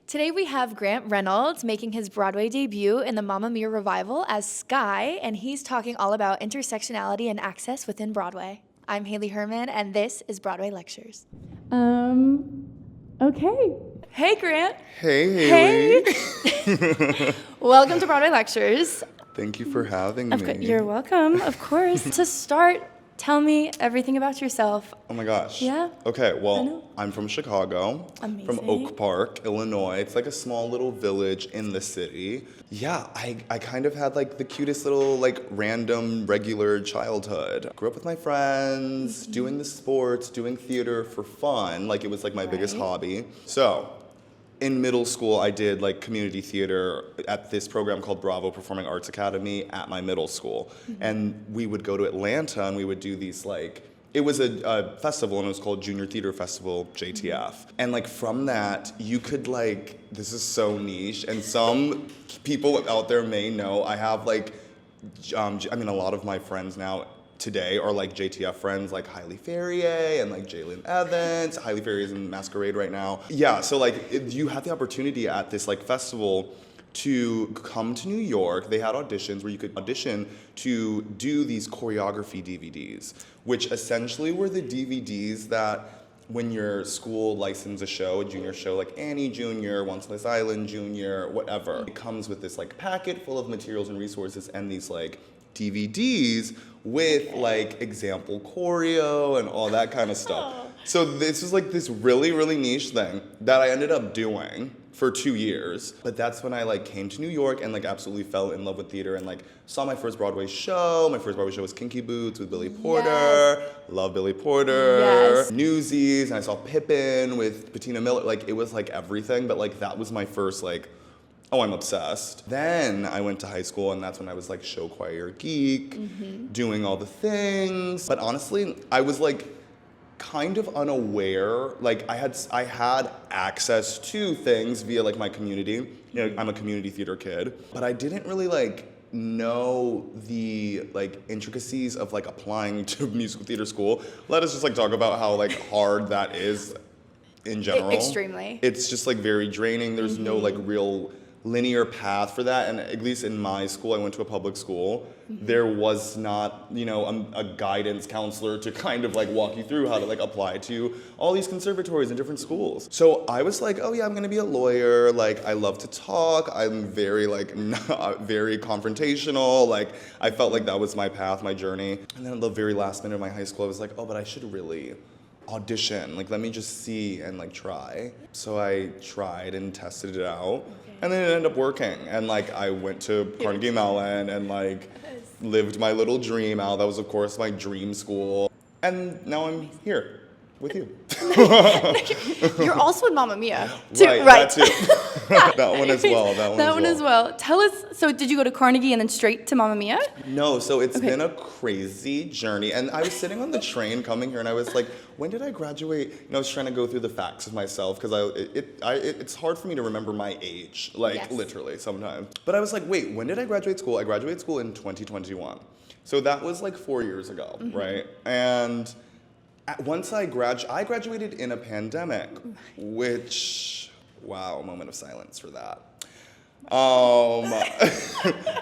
Today we have Grant Reynolds making his Broadway debut in the Mamma Mia revival as Sky, and he's talking all about intersectionality and access within Broadway. I'm Haley Herman, and this is Broadway Lectures. Okay. Hey, Grant. Hey, Haley. Hey. Welcome to Broadway Lectures. Thank you for having me. You're welcome, of course. To start, tell me everything about yourself. Oh my gosh. Yeah? Okay, well, I'm from Chicago. Amazing. From Oak Park, Illinois. It's like a small little village in the city. Yeah, I kind of had like the cutest little like random regular childhood. Grew up with my friends, doing the sports, doing theater for fun. Like it was like my biggest hobby. So, in middle school, I did like community theater at this program called Bravo Performing Arts Academy at my middle school. And we would go to Atlanta and we would do these like, it was a festival and it was called Junior Theater Festival, JTF. And like from that, you could like, this is so niche and some people out there may know, I have like, a lot of my friends now today are like JTF friends like Hailey Ferrier and like Jalen Evans. Hailey Ferrier is in Masquerade right now. Yeah, so like you had the opportunity at this like festival to come to New York. They had auditions where you could audition to do these choreography DVDs, which essentially were the DVDs that when your school licensed a show, a junior show like Annie Junior, Once on This Island Junior, whatever, it comes with this like packet full of materials and resources and these like DVDs with like example choreo and all that kind of stuff. So this was like this really, really niche thing that I ended up doing for 2 years. But that's when I like came to New York and like absolutely fell in love with theater and like saw my first Broadway show. My first Broadway show was Kinky Boots with Billy Porter. Yes. Love Billy Porter. Yes. Newsies, and I saw Pippin with Bettina Miller. Like it was like everything, but like that was my first like, oh, I'm obsessed. Then I went to high school and that's when I was like show choir geek, doing all the things. But honestly, I was like kind of unaware. Like I had access to things via like my community. You know, I'm a community theater kid, but I didn't really like know the like intricacies of like applying to musical theater school. Let us just like talk about how like hard that is in general. Extremely. It's just like very draining. There's no like real linear path for that, and at least in my school, I went to a public school, there was not, you know, a guidance counselor to kind of like walk you through how to like apply to all these conservatories and different schools. So I was like, oh yeah, I'm gonna be a lawyer, like I love to talk, I'm very like, not very confrontational, like I felt like that was my path, my journey. And then at the very last minute of my high school, I was like, oh, but I should really audition, like let me just see and like try. So I tried and tested it out. And then it ended up working. And like I went to Carnegie Mellon and like lived my little dream out. That was of course my dream school. And now I'm here with you. You're also in Mamma Mia. Right. That too. That one as well. That one as well. Tell us, so did you go to Carnegie and then straight to Mamma Mia? No, so it's been a crazy journey. And I was sitting on the train coming here and I was like, when did I graduate? You know, I was trying to go through the facts of myself because it's hard for me to remember my age, like literally sometimes. But I was like, wait, when did I graduate school? I graduated school in 2021. So that was like 4 years ago, right? And once I graduated in a pandemic, which, wow, moment of silence for that.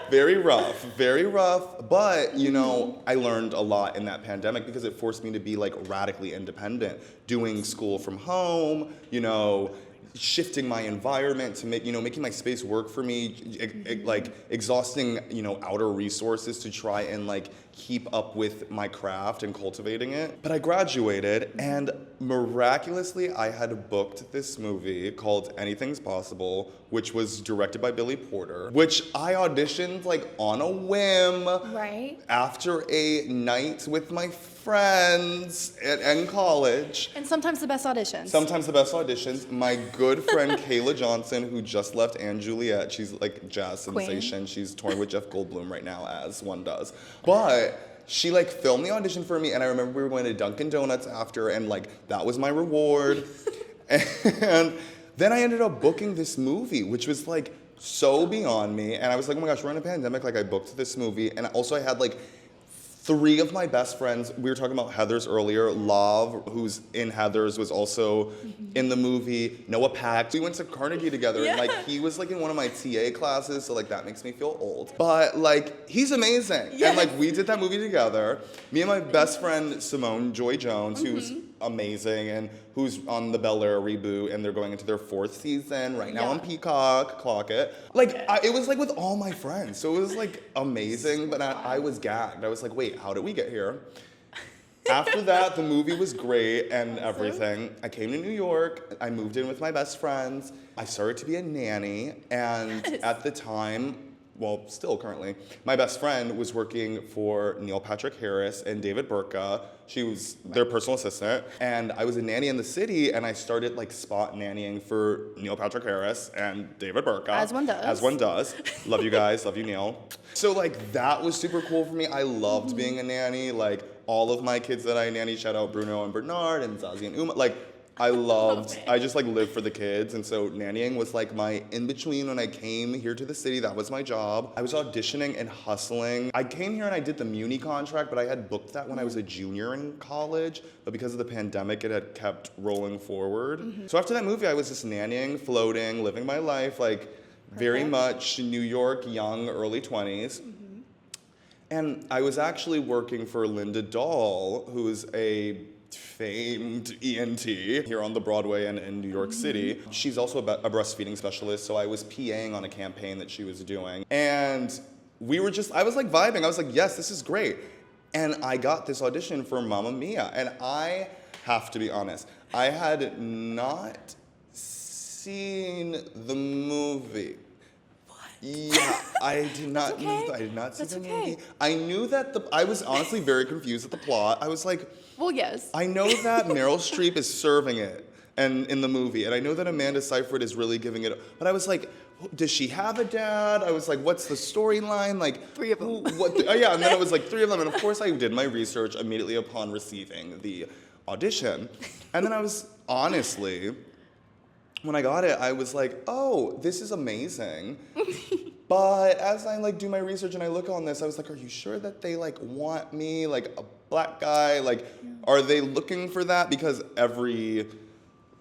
Very rough, but you know, I learned a lot in that pandemic because it forced me to be like radically independent, doing school from home, you know, shifting my environment to making my space work for me, like exhausting, you know, outer resources to try and like keep up with my craft and cultivating it. But I graduated and miraculously I had booked this movie called Anything's Possible, which was directed by Billy Porter, which I auditioned like on a whim. Right. After a night with my friends in college. And sometimes the best auditions. My good friend Kayla Johnson, who just left Anne Juliet, she's like jazz sensation. Queen. She's touring with Jeff Goldblum right now, as one does. But she like filmed the audition for me, and I remember we were going to Dunkin' Donuts after, and like that was my reward. And then I ended up booking this movie, which was like so beyond me. And I was like, oh my gosh, we're in a pandemic. Like I booked this movie, and also I had like Three of my best friends, we were talking about Heathers earlier. Lav, who's in Heathers, was also in the movie. Noah Pact. We went to Carnegie together, and like he was like in one of my TA classes, so like that makes me feel old. But like he's amazing, and like we did that movie together. Me and my best friend Simone Joy Jones, who's amazing and who's on the Bel Air reboot, and they're going into their 4th season right now on Peacock. Clock it. Like it was like with all my friends, so it was like amazing. But I was gagged. I was like, wait, how did we get here? After that, the movie was great and everything. I came to New York. I moved in with my best friends. I started to be a nanny, and at the time, well, still currently, my best friend was working for Neil Patrick Harris and David Burka. She was their personal assistant, and I was a nanny in the city, and I started like spot nannying for Neil Patrick Harris and David Burka. As one does. As one does. Love you guys, love you, Neil. So like that was super cool for me. I loved being a nanny. Like all of my kids that I nanny, shout out Bruno and Bernard and Zazie and Uma, like I just like lived for the kids, and so nannying was like my in-between when I came here to the city. That was my job. I was auditioning and hustling. I came here and I did the Muni contract, but I had booked that when I was a junior in college, but because of the pandemic, it had kept rolling forward. So after that movie, I was just nannying, floating, living my life, like very much New York, young, early 20s. And I was actually working for Linda Doyle, who is a famed ENT here on the Broadway and in New York City. She's also a breastfeeding specialist, so I was PAing on a campaign that she was doing. And I was like vibing. I was like, yes, this is great. And I got this audition for Mamma Mia. And I have to be honest, I had not seen the movie. Yeah, I did not. I did not see the movie. I knew that I was honestly very confused at the plot. I was like, well, yes. I know that Meryl Streep is serving it, and in the movie, and I know that Amanda Seyfried is really giving it. But I was like, does she have a dad? I was like, what's the storyline? Like 3 of them. Yeah, and then it was like 3 of them, and of course I did my research immediately upon receiving the audition, and then I was honestly. When I got it, I was like, oh, this is amazing. But as I like do my research and I look on this, I was like, are you sure that they like want me, like a black guy? Like, are they looking for that? Because every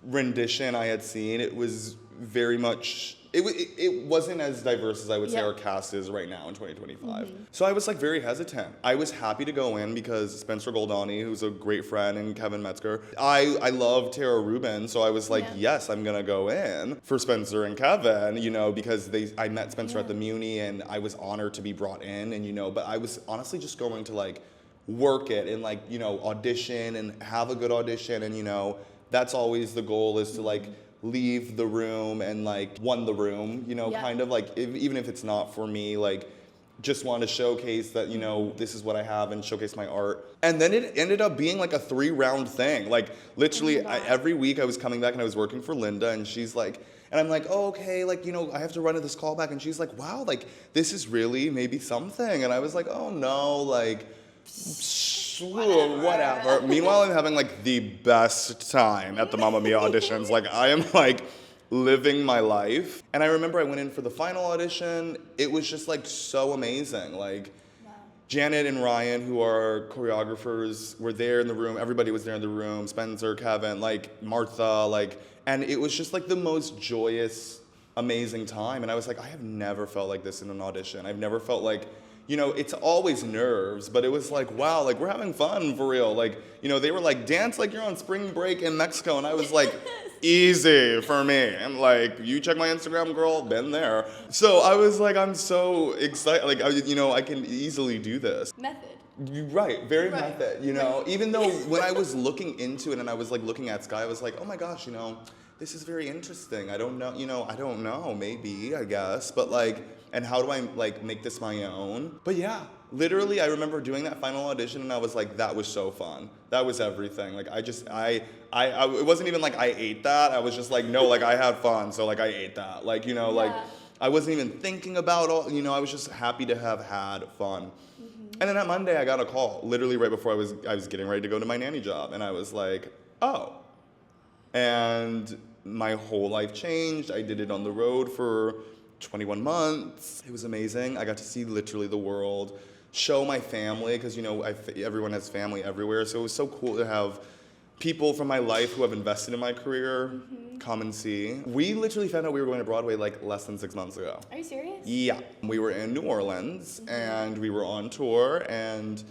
rendition I had seen, it was very much, it wasn't as diverse as I would say our cast is right now in 2025. So I was like very hesitant. I was happy to go in because Spencer Goldani, who's a great friend, and Kevin Metzger, I love Tara Rubin, so I was like, yes, I'm gonna go in for Spencer and Kevin, you know, because I met Spencer at the Muni and I was honored to be brought in, and you know, but I was honestly just going to like work it and like, you know, audition and have a good audition, and you know, that's always the goal, is to like leave the room and like won the room, you know, kind of like, even if it's not for me, like just want to showcase that, you know, this is what I have and showcase my art. And then it ended up being like a 3-round thing. Like literally every week I was coming back and I was working for Linda, and she's like, and I'm like, oh, okay, like, you know, I have to run to this callback, and she's like, wow, like this is really maybe something. And I was like, oh no, like, whatever. Meanwhile, I'm having like the best time at the Mamma Mia auditions. Like I am like living my life. And I remember I went in for the final audition. It was just like so amazing. Like Janet and Ryan, who are choreographers, were there in the room. Everybody was there in the room. Spencer, Kevin, like Martha, like, and it was just like the most joyous, amazing time. And I was like, I have never felt like this in an audition. I've never felt like, you know, it's always nerves, but it was like, wow, like we're having fun for real. Like, you know, they were like, dance like you're on spring break in Mexico. And I was like, easy for me. And like, you check my Instagram, girl, been there. So I was like, I'm so excited. Like, you know, I can easily do this. Method. Right, very method, you know. Even though when I was looking into it and I was like looking at Sky, I was like, oh my gosh, you know, this is very interesting. I don't know, you know, I don't know, maybe, I guess. But like, and how do I like make this my own? But yeah, literally I remember doing that final audition and I was like, that was so fun. That was everything. Like it wasn't even like I ate that. I was just like, no, like I had fun. So like I ate that. Like, you know, like I wasn't even thinking about all, you know, I was just happy to have had fun. And then that Monday I got a call, literally right before I was getting ready to go to my nanny job. And I was like, oh. And my whole life changed. I did it on the road for 21 months. It was amazing. I got to see literally the world. show my family, because, everyone has family everywhere. So it was so cool to have people from my life who have invested in my career come and see. We literally found out we were going to Broadway like less than 6 months ago. Are you serious? Yeah. We were in New Orleans and we were on tour, and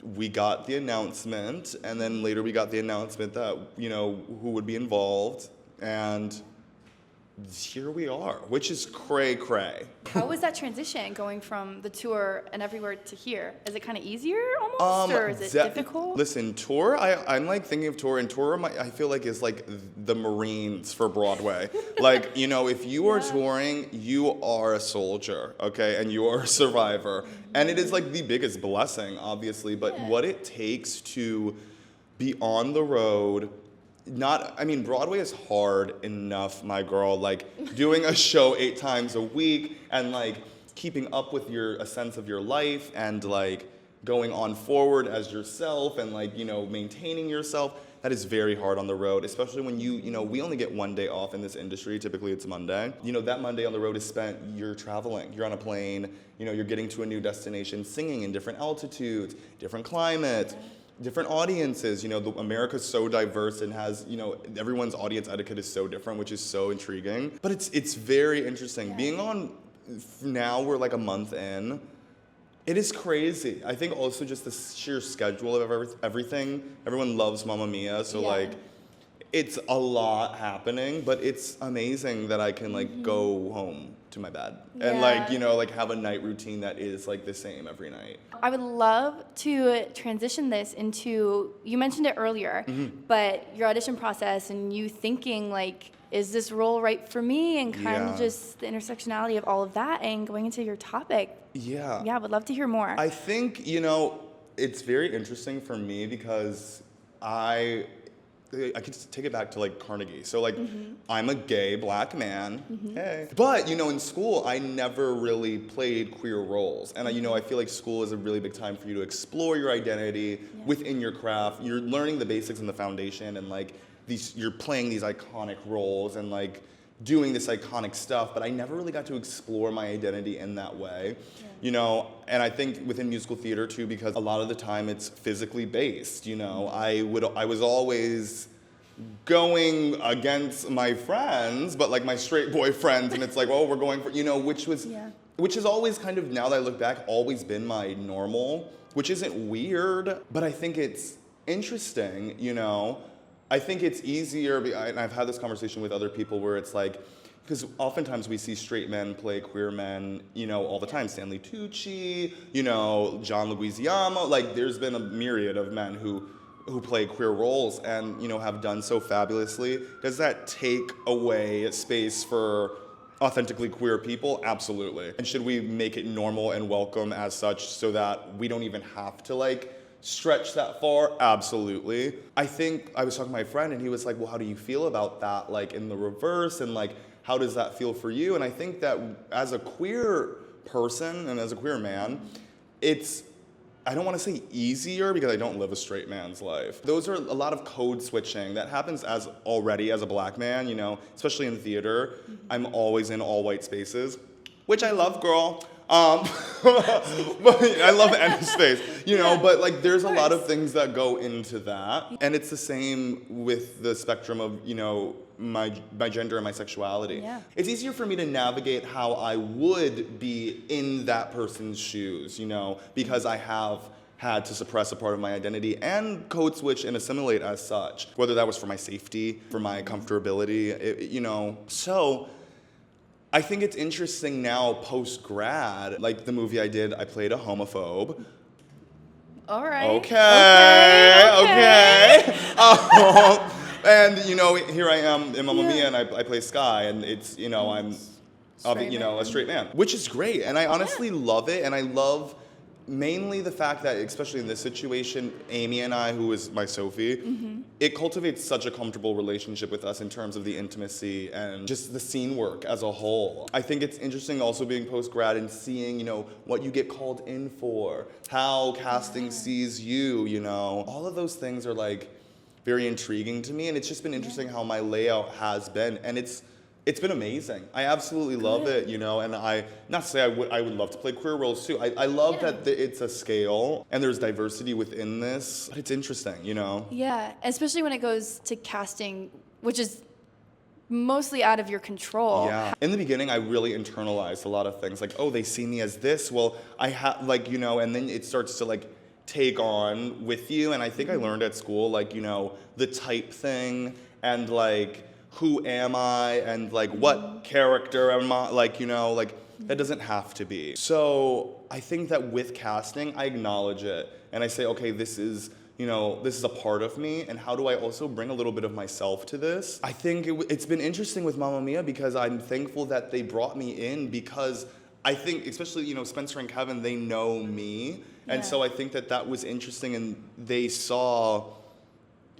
we got the announcement, and then later we got the announcement that, who would be involved, and here we are, which is cray cray. How was that transition going from the tour and everywhere to here? Is it kind of easier almost, or is it difficult? Listen, tour, I'm like thinking of tour, and tour I feel like is like the Marines for Broadway. Like, if you are touring, you are a soldier, okay, and you are a survivor. And it is like the biggest blessing, obviously, but what it takes to be on the road. Broadway is hard enough, my girl. Like, doing a show 8 times a week and, like, keeping up with a sense of your life and, like, going on forward as yourself and, like, maintaining yourself. That is very hard on the road, especially when we only get 1 day off in this industry. Typically, it's Monday. That Monday on the road is spent, you're traveling. You're on a plane. You're getting to a new destination, singing in different altitudes, different climates. Different audiences, America's so diverse and has, everyone's audience etiquette is so different, which is so intriguing. But it's very interesting. Being on, now we're like a month in, it is crazy. I think also just the sheer schedule of everything. Everyone loves Mamma Mia, so like, it's a lot happening, but it's amazing that I can like go home to my bed and like have a night routine that is like the same every night. I would love to transition this into, you mentioned it earlier, but your audition process and you thinking like, is this role right for me, and kind of just the intersectionality of all of that and going into your topic. Yeah, I would love to hear more. I think, it's very interesting for me because I could take it back to like Carnegie. So like, I'm a gay black man, hey. But in school, I never really played queer roles. And I feel like school is a really big time for you to explore your identity within your craft. You're learning the basics and the foundation, and like you're playing these iconic roles and like doing this iconic stuff, but I never really got to explore my identity in that way. And I think within musical theater too, because a lot of the time it's physically based, I was always going against my friends, but like my straight boy friends, and it's like, oh, we're going for, which has always kind of, now that I look back, always been my normal, which isn't weird, but I think it's interesting, I think it's easier, and I've had this conversation with other people where it's like, because oftentimes we see straight men play queer men, all the time. Stanley Tucci, John Leguizamo. Like, there's been a myriad of men who play queer roles and, have done so fabulously. Does that take away space for authentically queer people? Absolutely. And should we make it normal and welcome as such so that we don't even have to, like, stretch that far? Absolutely. I think I was talking to my friend and he was like, well, how do you feel about that? Like, in the reverse, and like, how does that feel for you? And I think that as a queer person and as a queer man, it's, I don't want to say easier because I don't live a straight man's life. Those are a lot of code switching that happens as a black man, especially in theater. I'm always in all white spaces, which I love, girl. But I love any space, but like there's a lot of things that go into that. And it's the same with the spectrum of, my gender and my sexuality. Yeah. It's easier for me to navigate how I would be in that person's shoes, because I have had to suppress a part of my identity and code switch and assimilate as such, whether that was for my safety, for my comfortability, So I think it's interesting now, post-grad, like the movie I did, I played a homophobe. All right. Okay. And, here I am in Mamma Mia, and I play Sky, and it's, I'm, a straight man, which is great. And I honestly love it, and I love mainly the fact that, especially in this situation, Amy and I, who is my Sophie, it cultivates such a comfortable relationship with us in terms of the intimacy and just the scene work as a whole. I think it's interesting also being post-grad and seeing, what you get called in for, how casting sees you, all of those things are like very intriguing to me, and it's just been interesting how my layout has been, and it's It's been amazing. I absolutely love it, you know, and not to say I would love to play queer roles too. I love that it's a scale and there's diversity within this, but it's interesting, you know? Yeah, especially when it goes to casting, which is mostly out of your control. Yeah. In the beginning, I really internalized a lot of things, like, oh, they see me as this, well, I have, like, you know, and then it starts to, like, take on with you, and I think I learned at school, like, you know, the type thing, and, like, who am I, and like what character am I, like, you know, like that doesn't have to be. So I think that with casting, I acknowledge it and I say, okay, this is, you know, this is a part of me, and how do I also bring a little bit of myself to this? I think it's been interesting with Mamma Mia because I'm thankful that they brought me in, because I think, especially, you know, Spencer and Kevin, they know me, and so I think that was interesting, and they saw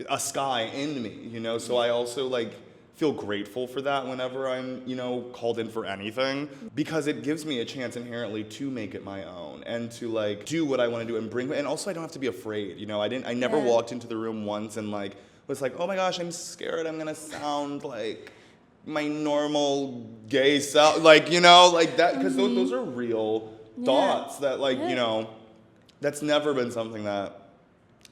a Sky in me, you know, so I also, like, feel grateful for that whenever I'm, you know, called in for anything, because it gives me a chance inherently to make it my own and to, like, do what I want to do and bring, and also I don't have to be afraid, you know. I never walked into the room once and, like, was like, oh my gosh, I'm scared I'm gonna sound like my normal gay self, like, you know, like that, because those are real thoughts that, like, you know, that's never been something that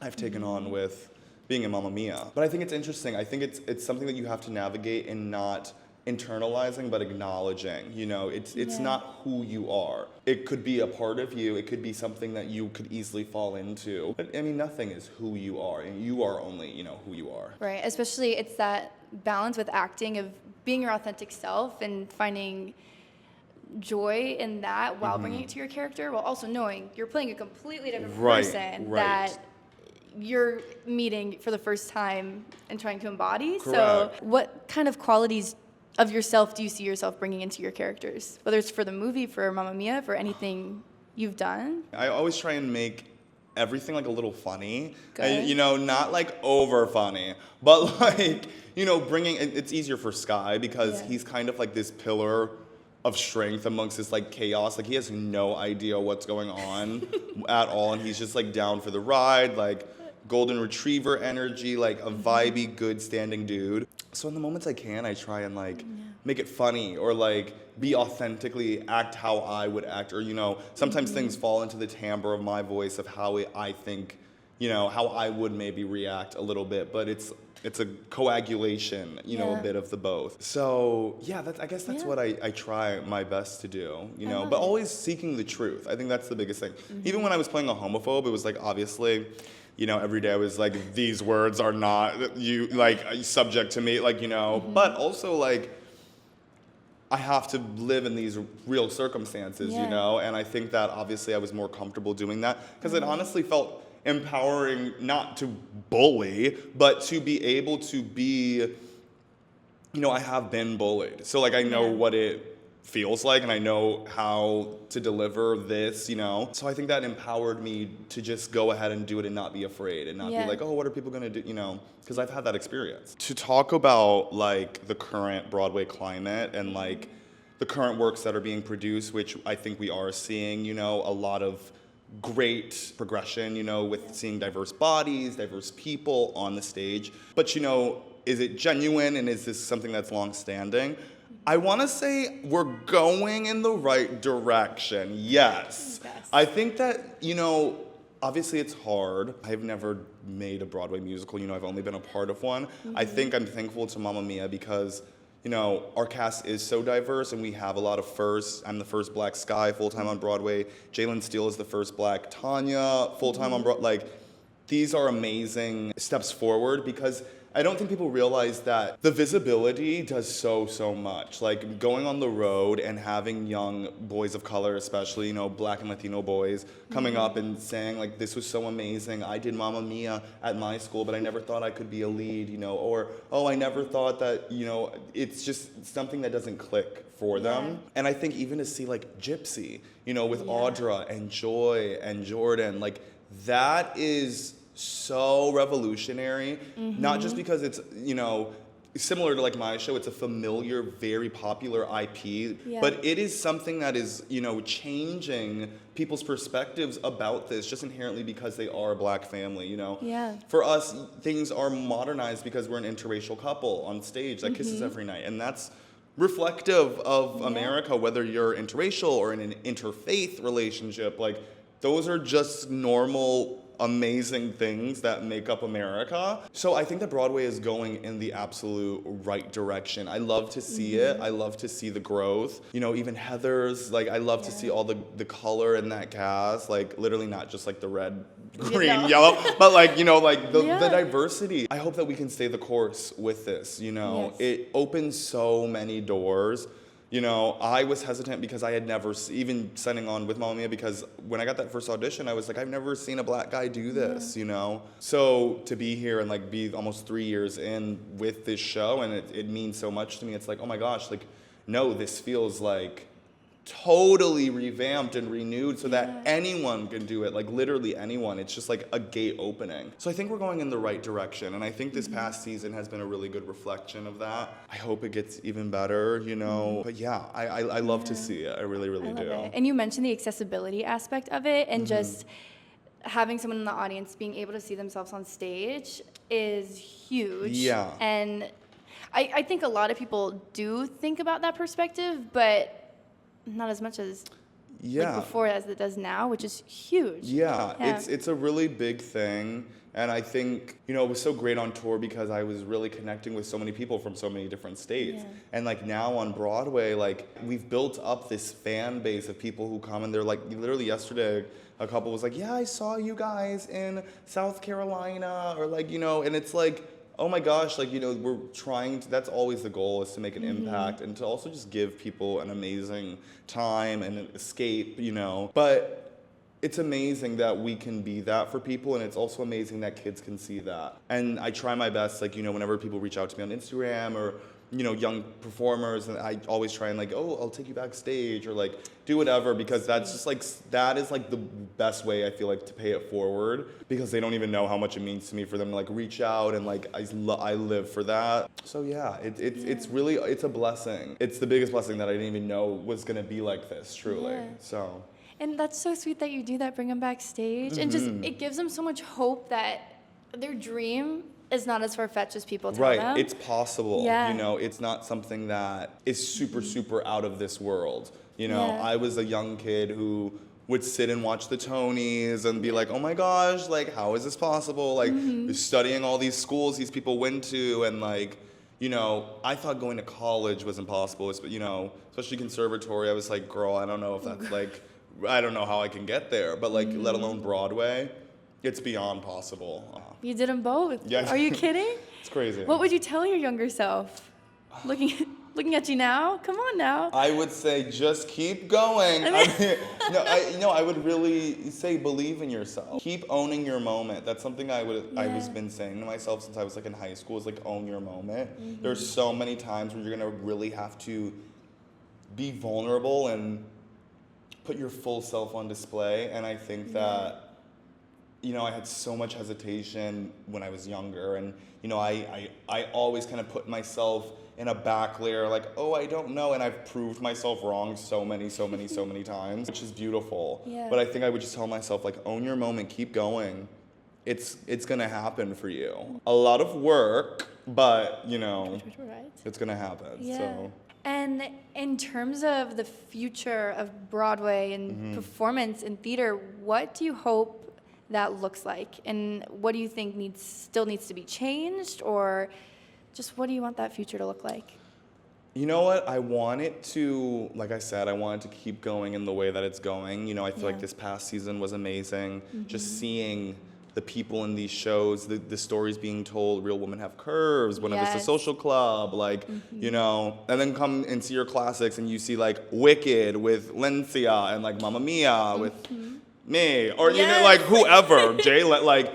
I've taken on with being in Mamma Mia. But I think it's interesting. I think it's something that you have to navigate and not internalizing, but acknowledging. You know, it's not who you are. It could be a part of you. It could be something that you could easily fall into. But I mean, nothing is who you are, and you are only, you know, who you are. Right. Especially it's that balance with acting of being your authentic self and finding joy in that while bringing it to your character, while also knowing you're playing a completely different person that you're meeting for the first time and trying to embody. Correct. So what kind of qualities of yourself do you see yourself bringing into your characters? Whether it's for the movie, for Mamma Mia, for anything you've done? I always try and make everything like a little funny. And, you know, not like over funny, but like, you know, bringing, it's easier for Sky because he's kind of like this pillar of strength amongst this like chaos. Like he has no idea what's going on at all, and he's just like down for the ride, like golden retriever energy, like a vibey, good standing dude. So in the moments I can, I try and like make it funny or like be authentically act how I would act, or, you know, sometimes things fall into the timbre of my voice of how I think, you know, how I would maybe react a little bit, but it's a coagulation, you know, a bit of the both. So yeah, I guess that's what I try my best to do, you know, but always seeking the truth. I think that's the biggest thing. Even when I was playing a homophobe, it was like, obviously, you know, every day I was like, these words are not subject to me, like, you know, but also like, I have to live in these real circumstances, you know, and I think that obviously I was more comfortable doing that because it honestly felt empowering, not to bully, but to be able to be, you know, I have been bullied. So like I know what it feels like and I know how to deliver this, you know. So I think that empowered me to just go ahead and do it and not be afraid and not be like, oh, what are people gonna do, you know, because I've had that experience. To talk about like the current Broadway climate and like the current works that are being produced, which I think we are seeing, you know, a lot of great progression, you know, with seeing diverse bodies, diverse people on the stage. But, you know, is it genuine and is this something that's long-standing? I want to say we're going in the right direction, yes. I think that, you know, obviously it's hard. I've never made a Broadway musical, you know, I've only been a part of one. I think I'm thankful to Mamma Mia because, you know, our cast is so diverse and we have a lot of firsts. I'm the first Black Sky full-time on Broadway. Jalen Steele is the first Black Tanya full-time on Broadway. Like, these are amazing steps forward because I don't think people realize that the visibility does so much. Like going on the road and having young boys of color, especially, you know, Black and Latino boys, coming up and saying like, this was so amazing. I did Mamma Mia at my school, but I never thought I could be a lead, you know, or, oh, I never thought that, you know, it's just something that doesn't click for them. And I think even to see like Gypsy, you know, with Audra and Joy and Jordan, like that is so revolutionary, not just because it's, you know, similar to like my show, it's a familiar, very popular IP, but it is something that is, you know, changing people's perspectives about this just inherently because they are a Black family, you know. For us, things are modernized because we're an interracial couple on stage that kisses every night, and that's reflective of America, whether you're interracial or in an interfaith relationship. Like, those are just normal, amazing things that make up America. So I think that Broadway is going in the absolute right direction. I love to see it. I love to see the growth. You know, even Heather's, like, I love to see all the color in that cast, like, literally not just like the red, green, yellow, but like, you know, like the diversity. I hope that we can stay the course with this, you know. It opens so many doors. You know, I was hesitant because I had never, even signing on with Mamma Mia, because when I got that first audition, I was like, I've never seen a black guy do this, you know? So to be here and like be almost 3 years in with this show, and it means so much to me, it's like, oh my gosh, like, no, this feels like totally revamped and renewed so that anyone can do it, like literally anyone. It's just like a gate opening. So I think we're going in the right direction, and I think this past season has been a really good reflection of that. I hope it gets even better, you know. But yeah, I love to see it. I really, really do. And you mentioned the accessibility aspect of it, and just having someone in the audience being able to see themselves on stage is huge. Yeah. And I think a lot of people do think about that perspective, but not as much as like before as it does now, which is huge. Yeah, it's a really big thing. And I think, you know, it was so great on tour because I was really connecting with so many people from so many different states. Yeah. And like now on Broadway, like we've built up this fan base of people who come, and they're like, literally yesterday, a couple was like, yeah, I saw you guys in South Carolina, or like, you know, and it's like, oh my gosh, like, you know, we're trying to, that's always the goal, is to make an impact and to also just give people an amazing time and an escape, you know. But it's amazing that we can be that for people, and it's also amazing that kids can see that. And I try my best, like, you know, whenever people reach out to me on Instagram or, you know, young performers, and I always try and like, oh, I'll take you backstage or like do whatever, because that's just like, that is like the best way I feel like to pay it forward, because they don't even know how much it means to me for them to like reach out, and like I live for that. So yeah, it's really, it's a blessing. It's the biggest blessing that I didn't even know was gonna be like this, truly. So. And that's so sweet that you do that, bring them backstage, and just it gives them so much hope that their dream is not as far-fetched as people tell them. Right, it's possible. You know, it's not something that is super out of this world. You know, I was a young kid who would sit and watch the Tonys and be like, oh my gosh, like, how is this possible? Like, studying all these schools these people went to, and like, you know, I thought going to college was impossible, but you know, especially conservatory, I was like, girl, I don't know if that's like, I don't know how I can get there, but like, let alone Broadway, it's beyond possible. You did them both. Yeah. Are you kidding? It's crazy. What would you tell your younger self? Looking at you now? Come on now. I would say just keep going. I would really say believe in yourself. Keep owning your moment. That's something I was been saying to myself since I was like in high school, is like, own your moment. There's so many times where you're gonna really have to be vulnerable and put your full self on display, and I think that, you know, I had so much hesitation when I was younger, and, you know, I always kind of put myself in a back layer, like, oh, I don't know, and I've proved myself wrong so many times, which is beautiful. But I think I would just tell myself, like, own your moment, keep going. It's gonna happen for you. A lot of work, but, you know, it's gonna happen, so. And in terms of the future of Broadway and performance in theater, what do you hope that looks like? And what do you think still needs to be changed? Or just what do you want that future to look like? You know what? I want it to, like I said, I want it to keep going in the way that it's going. You know, I feel like this past season was amazing. Just seeing the people in these shows, the stories being told, Real Women Have Curves, One of Us, The Social Club, like, you know, and then come and see your classics and you see like Wicked with Lencia and like Mamma Mia with me, or you know, like whoever, Jay, like,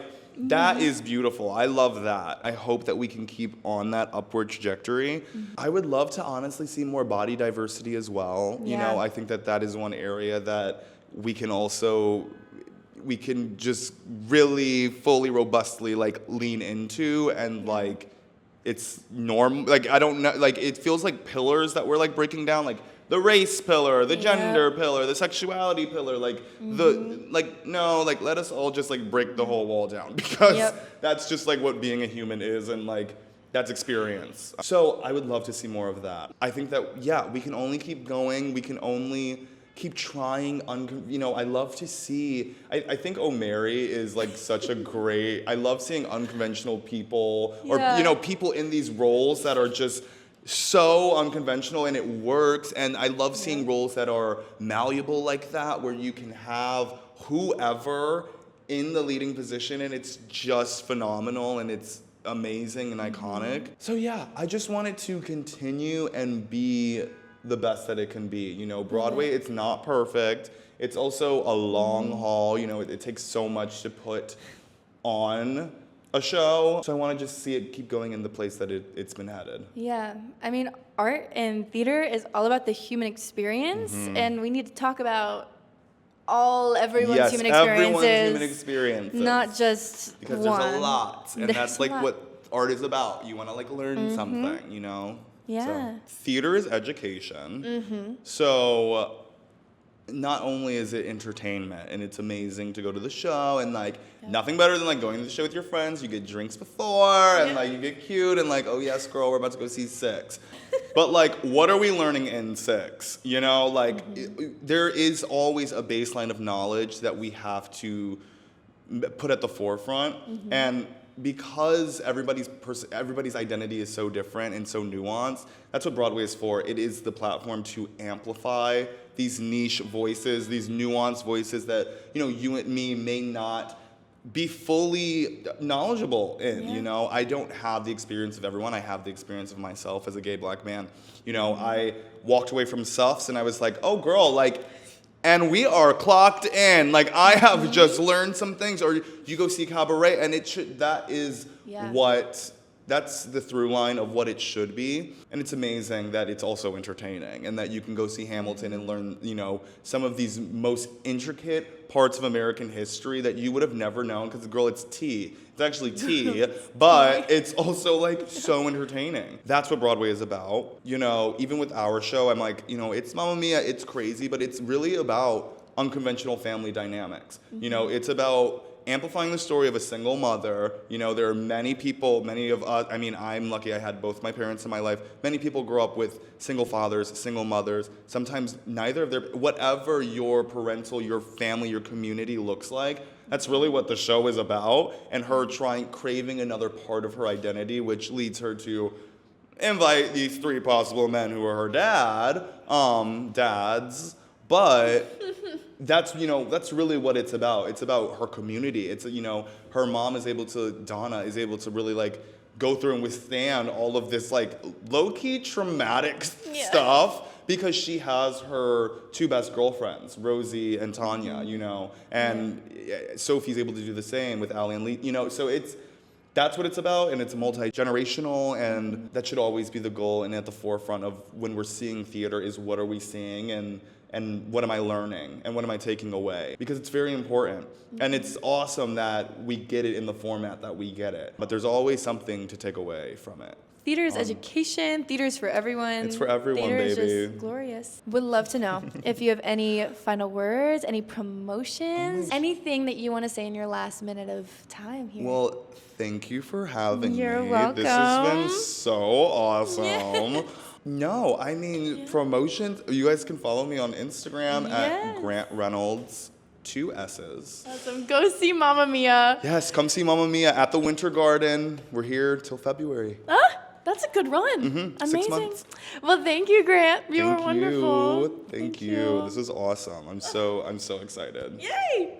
that is beautiful. I love that. I hope that we can keep on that upward trajectory. I would love to honestly see more body diversity as well. You know, I think that is one area that we can just really fully robustly like lean into, and like it's like, I don't know, like it feels like pillars that we're like breaking down, like the race pillar, the gender pillar, the sexuality pillar, like no, like let us all just like break the whole wall down, because that's just like what being a human is, and like That's experience. So I would love to see more of that. I think that, yeah, we can only keep going. We can only keep trying. I love to see, I think O'Mary is like such a great, I love seeing unconventional people or, people in these roles that are just so unconventional and it works. And I love seeing roles that are malleable like that, where you can have whoever in the leading position and it's just phenomenal and it's amazing and iconic. So yeah, I just want it to continue and be the best that it can be. Broadway, it's not perfect. It's also a long haul. It takes so much to put on a show. So I want to just see it keep going in the place that it's been headed. Yeah. I mean, art and theater is all about the human experience, and we need to talk about everyone's human experiences. Everyone's human experiences. Not just because one. There's a lot. And that's like what art is about. You want to like learn something, Yeah. So, theater is education. So not only is it entertainment and it's amazing to go to the show and like nothing better than like going to the show with your friends. You get drinks before and like you get cute and like, oh yes, girl, we're about to go see Six. But like, what are we learning in Six? There is always a baseline of knowledge that we have to put at the forefront. And because everybody's identity is so different and so nuanced, that's what Broadway is for. It is the platform to amplify these niche voices, these nuanced voices that, you and me may not be fully knowledgeable in. I don't have the experience of everyone. I have the experience of myself as a gay black man. I walked away from Suffs and I was like, oh girl, like, and we are clocked in. Like, I have just learned some things. Or you go see Cabaret, and that's the through line of what it should be. And it's amazing that it's also entertaining and that you can go see Hamilton and learn, some of these most intricate parts of American history that you would have never known because, girl, it's tea. It's actually tea, but it's also like so entertaining. That's what Broadway is about. Even with our show, I'm like, it's Mamma Mia, it's crazy, but it's really about unconventional family dynamics. It's about amplifying the story of a single mother. There are many people, many of us, I'm lucky I had both my parents in my life. Many people grow up with single fathers, single mothers, sometimes neither of whatever your parental, your family, your community looks like, that's really what the show is about, and her craving another part of her identity, which leads her to invite these three possible men who are her dads, but that's really what it's about. It's about her community. It's, her mom Donna is able to really like go through and withstand all of this like low-key traumatic stuff because she has her two best girlfriends, Rosie and Tanya, and Sophie's able to do the same with Allie and Lee, so that's what it's about, and it's multi-generational, and that should always be the goal and at the forefront of when we're seeing theater is what are we seeing and what am I learning and what am I taking away? Because it's very important. And it's awesome that we get it in the format that we get it. But there's always something to take away from it. Theater is education. Theater is for everyone. It's for everyone, baby. Theater is just glorious. Would love to know if you have any final words, any promotions, anything that you want to say in your last minute of time here. Well, thank you for having me. You're welcome. This has been so awesome. Yeah. No, promotions. You guys can follow me on Instagram at Grant Reynolds, 2 S's. Awesome. Go see Mamma Mia. Yes, come see Mamma Mia at the Winter Garden. We're here till February. That's a good run. Amazing. 6 months. Well, thank you, Grant. You were wonderful. Thank you. This is awesome. I'm so excited. Yay!